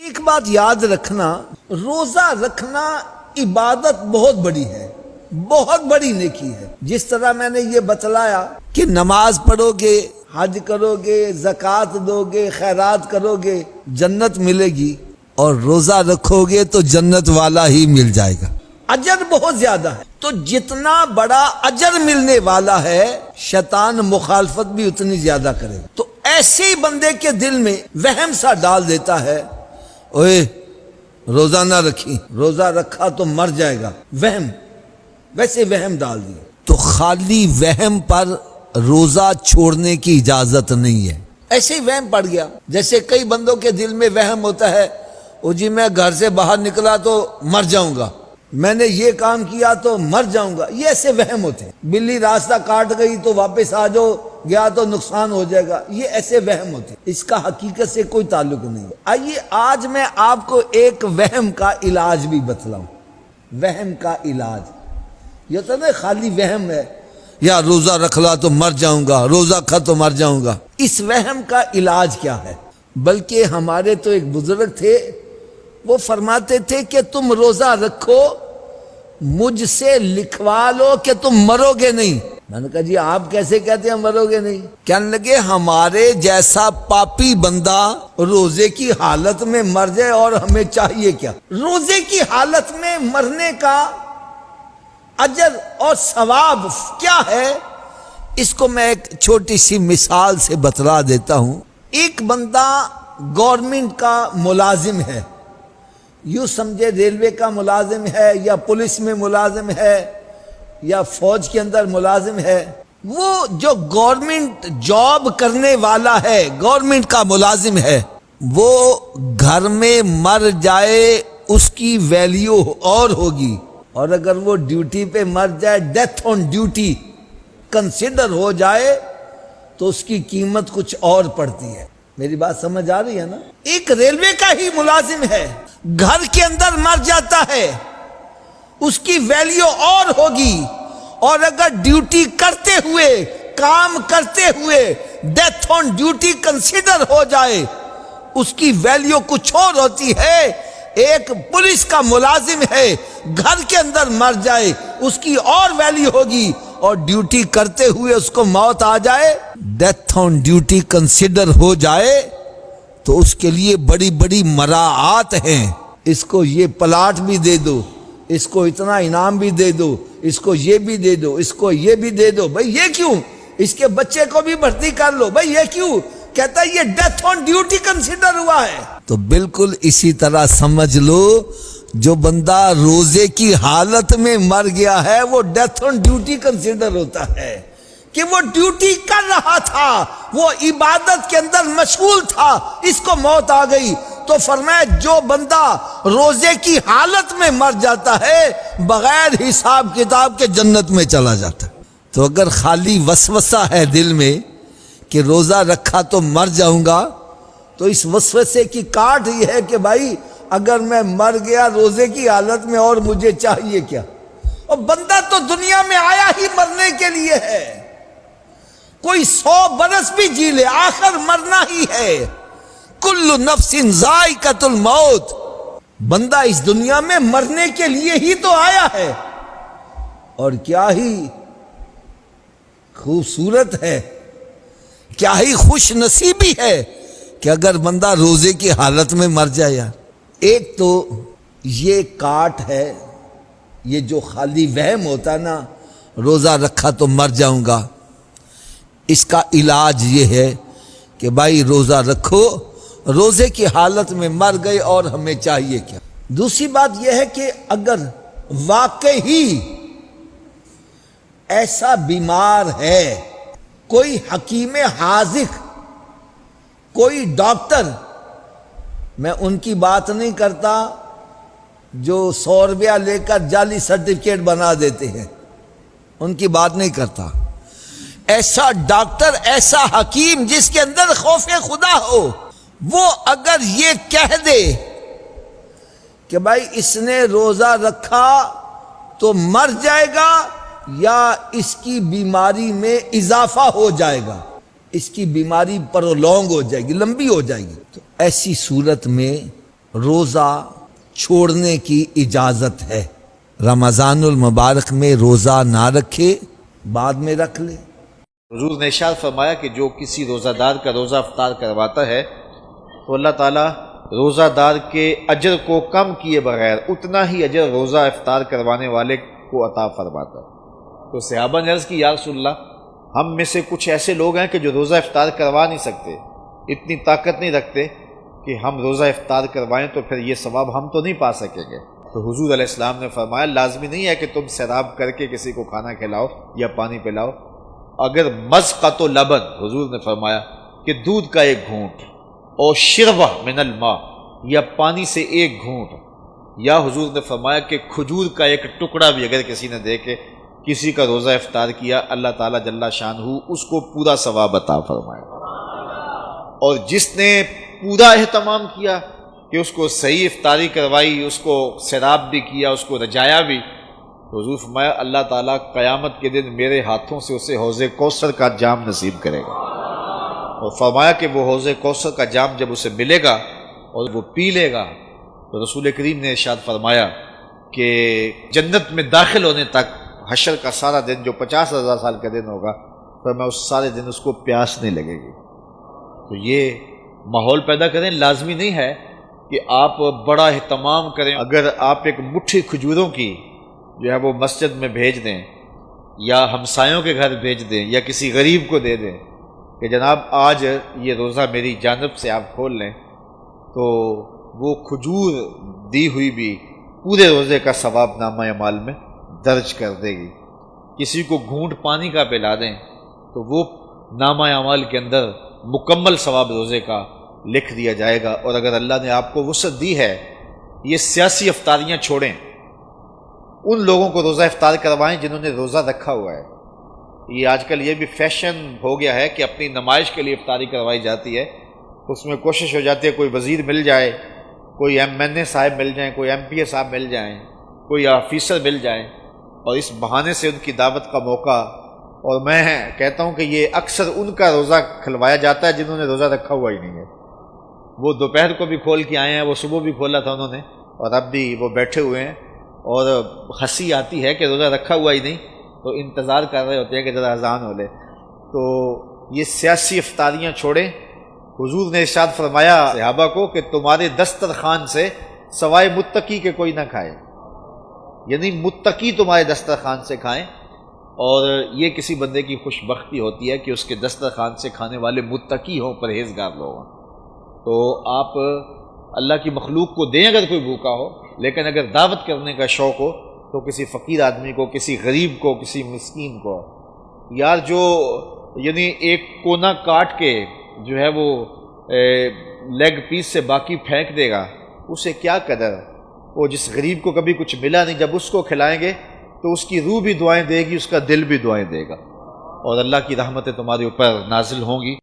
ایک بات یاد رکھنا، روزہ رکھنا عبادت بہت بڑی ہے، بہت بڑی نیکی ہے۔ جس طرح میں نے یہ بتلایا کہ نماز پڑھو گے، حج کرو گے، زکوٰۃ دو گے، خیرات کرو گے، جنت ملے گی، اور روزہ رکھو گے تو جنت والا ہی مل جائے گا۔ اجر بہت زیادہ ہے، تو جتنا بڑا اجر ملنے والا ہے شیطان مخالفت بھی اتنی زیادہ کرے گا۔ تو ایسے ہی بندے کے دل میں وہم سا ڈال دیتا ہے، اوئے روزہ نہ رکھی، روزہ رکھا تو مر جائے گا، وہم، ویسے وہم ڈال دیا۔ تو خالی وہم پر روزہ چھوڑنے کی اجازت نہیں ہے، ایسے ہی وہم پڑ گیا۔ جیسے کئی بندوں کے دل میں وہم ہوتا ہے، او جی میں گھر سے باہر نکلا تو مر جاؤں گا، میں نے یہ کام کیا تو مر جاؤں گا، یہ ایسے وہم ہوتے ہیں۔ بلی راستہ کاٹ گئی تو واپس آ جاؤ، گیا تو نقصان ہو جائے گا، یہ ایسے وہم ہوتے ہیں، اس کا حقیقت سے کوئی تعلق نہیں۔ آئیے آج میں آپ کو ایک وہم کا علاج بھی بتلاؤں۔ وہم کا علاج یہ تو نہیں خالی وہم ہے، یا روزہ رکھ لا تو مر جاؤں گا، روزہ کھا تو مر جاؤں گا۔ اس وہم کا علاج کیا ہے؟ بلکہ ہمارے تو ایک بزرگ تھے، وہ فرماتے تھے کہ تم روزہ رکھو، مجھ سے لکھوا لو کہ تم مرو گے نہیں۔ میں نے کہا جی آپ کیسے کہتے ہیں مرو گے نہیں؟ کہنے لگے ہمارے جیسا پاپی بندہ روزے کی حالت میں مر جائے اور ہمیں چاہیے کیا؟ روزے کی حالت میں مرنے کا اجر اور ثواب کیا ہے، اس کو میں ایک چھوٹی سی مثال سے بتلا دیتا ہوں۔ ایک بندہ گورنمنٹ کا ملازم ہے، یوں سمجھے ریلوے کا ملازم ہے، یا پولیس میں ملازم ہے، یا فوج کے اندر ملازم ہے۔ وہ جو گورنمنٹ جاب کرنے والا ہے، گورنمنٹ کا ملازم ہے، وہ گھر میں مر جائے اس کی ویلیو اور ہوگی، اور اگر وہ ڈیوٹی پہ مر جائے، ڈیتھ آن ڈیوٹی کنسیڈر ہو جائے تو اس کی قیمت کچھ اور پڑتی ہے۔ میری بات سمجھ آ رہی ہے نا؟ ایک ریلوے کا ہی ملازم ہے، گھر کے اندر مر جاتا ہے، اس کی ویلیو اور ہوگی، اور اگر ڈیوٹی کرتے ہوئے، کام کرتے ہوئے ڈیتھ آن ڈیوٹی کنسیڈر ہو جائے اس کی ویلیو کچھ اور ہوتی ہے۔ ایک پولیس کا ملازم ہے، گھر کے اندر مر جائے اس کی اور ویلیو ہوگی، اور ڈیوٹی کرتے ہوئے اس کو موت آ جائے، ڈیتھ آن ڈیوٹی کنسیڈر ہو جائے تو اس کے لیے بڑی بڑی مراعات ہیں۔ اس کو یہ پلاٹ بھی دے دو، اس کو اتنا انعام بھی دے دو، اس کو یہ بھی دے دو، اس کو یہ بھی دے دو۔ بھئی یہ کیوں؟ اس کے بچے کو بھی بھرتی کر لو۔ بھئی یہ کیوں؟ کہتا ہے یہ ڈیتھ آن ڈیوٹی کنسیڈر ہوا ہے۔ تو بالکل اسی طرح سمجھ لو، جو بندہ روزے کی حالت میں مر گیا ہے وہ ڈیتھ آن ڈیوٹی کنسیڈر ہوتا ہے، کہ وہ ڈیوٹی کر رہا تھا، وہ عبادت کے اندر مشغول تھا، اس کو موت آ گئی۔ تو فرمایا جو بندہ روزے کی حالت میں مر جاتا ہے بغیر حساب کتاب کے جنت میں چلا جاتا ہے۔ تو اگر خالی وسوسہ ہے دل میں کہ روزہ رکھا تو مر جاؤں گا، تو اس وسوسے کی کاٹ یہ ہے کہ بھائی اگر میں مر گیا روزے کی حالت میں اور مجھے چاہیے کیا؟ اور بندہ تو دنیا میں آیا ہی مرنے کے لیے ہے، کوئی 100 برس بھی جی لے آخر مرنا ہی ہے۔ کل نفس ذائقۃ الموت، بندہ اس دنیا میں مرنے کے لیے ہی تو آیا ہے۔ اور کیا ہی خوبصورت ہے، کیا ہی خوش نصیبی ہے کہ اگر بندہ روزے کی حالت میں مر جائے۔ یار ایک تو یہ کاٹ ہے، یہ جو خالی وہم ہوتا نا روزہ رکھا تو مر جاؤں گا، اس کا علاج یہ ہے کہ بھائی روزہ رکھو، روزے کی حالت میں مر گئے اور ہمیں چاہیے کیا؟ دوسری بات یہ ہے کہ اگر واقعی ایسا بیمار ہے، کوئی حکیم حاذق، کوئی ڈاکٹر، میں ان کی بات نہیں کرتا جو 100 روپیہ لے کر جعلی سرٹیفکیٹ بنا دیتے ہیں، ان کی بات نہیں کرتا۔ ایسا ڈاکٹر، ایسا حکیم جس کے اندر خوف خدا ہو، وہ اگر یہ کہہ دے کہ بھائی اس نے روزہ رکھا تو مر جائے گا یا اس کی بیماری میں اضافہ ہو جائے گا، اس کی بیماری پرولونگ ہو جائے گی، لمبی ہو جائے گی، تو ایسی صورت میں روزہ چھوڑنے کی اجازت ہے۔ رمضان المبارک میں روزہ نہ رکھے، بعد میں رکھ لے۔ حضور نے ارشاد فرمایا کہ جو کسی روزہ دار کا روزہ افطار کرواتا ہے تو اللہ تعالیٰ روزہ دار کے اجر کو کم کیے بغیر اتنا ہی اجر روزہ افطار کروانے والے کو عطا فرماتا ہے۔ تو صحابہ نے عرض کی یا رسول اللہ، ہم میں سے کچھ ایسے لوگ ہیں کہ جو روزہ افطار کروا نہیں سکتے، اتنی طاقت نہیں رکھتے کہ ہم روزہ افطار کروائیں تو پھر یہ ثواب ہم تو نہیں پا سکیں گے۔ تو حضور علیہ السلام نے فرمایا لازمی نہیں ہے کہ تم سیراب کر کے کسی کو کھانا کھلاؤ یا پانی پلاؤ، اگر مذقۃ لبن، حضور نے فرمایا کہ دودھ کا ایک گھونٹ، اور شربہ من الماء، یا پانی سے ایک گھونٹ، یا حضور نے فرمایا کہ کھجور کا ایک ٹکڑا بھی اگر کسی نے دے کے کسی کا روزہ افطار کیا، اللہ تعالیٰ جل شانہ اس کو پورا ثواب عطا فرمائے۔ اور جس نے پورا اہتمام کیا کہ اس کو صحیح افطاری کروائی، اس کو سیراب بھی کیا، اس کو رجایا بھی، تو حضور فرمایا اللہ تعالیٰ قیامت کے دن میرے ہاتھوں سے اسے حوض کوثر کا جام نصیب کرے گا۔ اور فرمایا کہ وہ حوض کوثر کا جام جب اسے ملے گا اور وہ پی لے گا تو رسول کریم نے ارشاد فرمایا کہ جنت میں داخل ہونے تک حشر کا سارا دن جو 50,000 سال کا دن ہوگا، پھر میں اس سارے دن اس کو پیاس نہیں لگے گی۔ تو یہ ماحول پیدا کریں، لازمی نہیں ہے کہ آپ بڑا اہتمام کریں۔ اگر آپ ایک مٹھی کھجوروں کی جو ہے وہ مسجد میں بھیج دیں یا ہمسایوں کے گھر بھیج دیں یا کسی غریب کو دے دیں کہ جناب آج یہ روزہ میری جانب سے آپ کھول لیں، تو وہ کھجور دی ہوئی بھی پورے روزے کا ثواب نامہ اعمال میں درج کر دے گی۔ کسی کو گھونٹ پانی کا پلا دیں تو وہ نامہ اعمال کے اندر مکمل ثواب روزے کا لکھ دیا جائے گا۔ اور اگر اللہ نے آپ کو وسعت دی ہے، یہ سیاسی افطاریاں چھوڑیں، ان لوگوں کو روزہ افطار کروائیں جنہوں نے روزہ رکھا ہوا ہے۔ یہ آج کل یہ بھی فیشن ہو گیا ہے کہ اپنی نمائش کے لیے افطاری کروائی جاتی ہے، اس میں کوشش ہو جاتی ہے کوئی وزیر مل جائے، کوئی MNA صاحب مل جائیں، کوئی MPA صاحب مل جائیں، کوئی آفیسر مل جائیں، اور اس بہانے سے ان کی دعوت کا موقع۔ اور میں کہتا ہوں کہ یہ اکثر ان کا روزہ کھلوایا جاتا ہے جنہوں نے روزہ رکھا ہوا ہی نہیں ہے۔ وہ دوپہر کو بھی کھول کے آئے ہیں، وہ صبح بھی کھولا تھا انہوں نے، اور اب بھی وہ بیٹھے ہوئے ہیں، اور ہنسی آتی ہے کہ روزہ رکھا ہوا ہی نہیں، تو انتظار کر رہے ہوتے ہیں کہ ذرا اذان ہو لے۔ تو یہ سیاسی افطاریاں چھوڑیں۔ حضور نے ارشاد فرمایا صحابہ کو کہ تمہارے دسترخوان سے سوائے متقی کے کوئی نہ کھائے، یعنی متقی تمہارے دسترخوان سے کھائیں، اور یہ کسی بندے کی خوش بختی ہوتی ہے کہ اس کے دسترخوان سے کھانے والے متقی ہوں، پرہیزگار لوگ ہوں۔ تو آپ اللہ کی مخلوق کو دیں اگر کوئی بھوکا ہو، لیکن اگر دعوت کرنے کا شوق ہو تو کسی فقیر آدمی کو، کسی غریب کو، کسی مسکین کو۔ یار جو یعنی ایک کونا کاٹ کے جو ہے وہ لیگ پیس سے باقی پھینک دے گا، اسے کیا قدر؟ وہ جس غریب کو کبھی کچھ ملا نہیں، جب اس کو کھلائیں گے تو اس کی روح بھی دعائیں دے گی، اس کا دل بھی دعائیں دے گا، اور اللہ کی رحمتیں تمہارے اوپر نازل ہوں گی۔